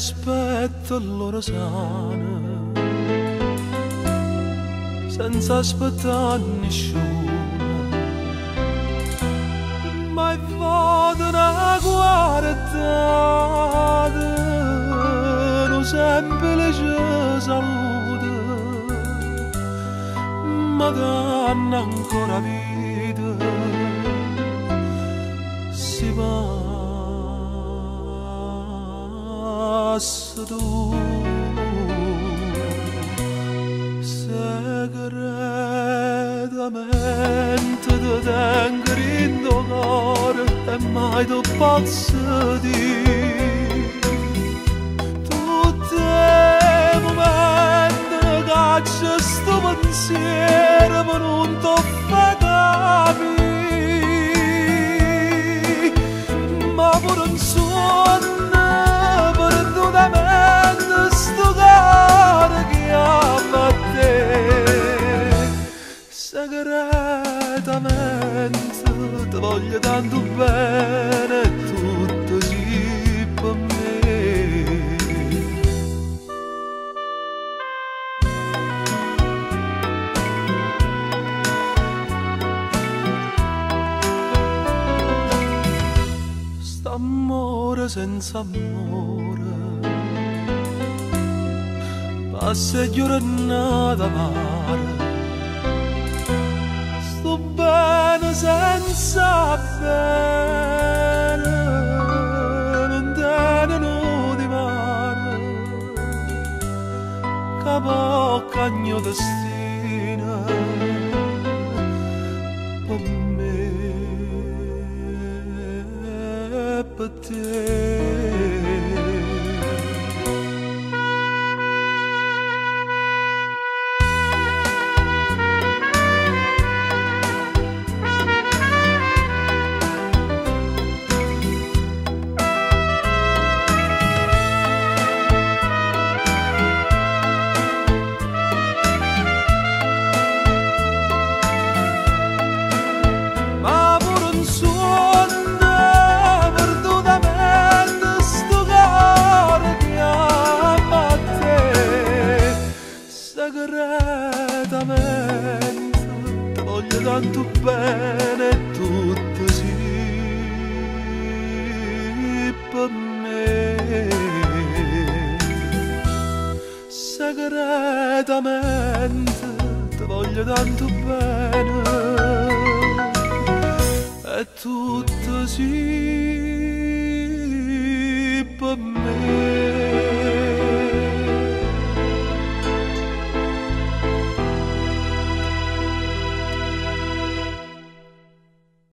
aspetto loro sana, senza aspettare nessuno, mai vado a guardare, non semplice saluto, ma danno ancora vita, si passa tu. Segretamente ti tengo in cuore e mai ti posso dire tutti i momenti che c'è sto pensiero ma non ti fa capire, ma pure un sogno perdutamente sto cuore che ama te. Segretamente ti voglio tanto bene, tutto sì per me. St'amore senza amore passa giornata mare, bene senza bene, non tengono di mare, capo cagno destino per me e per te. Segretamente ti voglio tanto bene, tutto sì per me. Segretamente ti voglio tanto bene, è tutto sì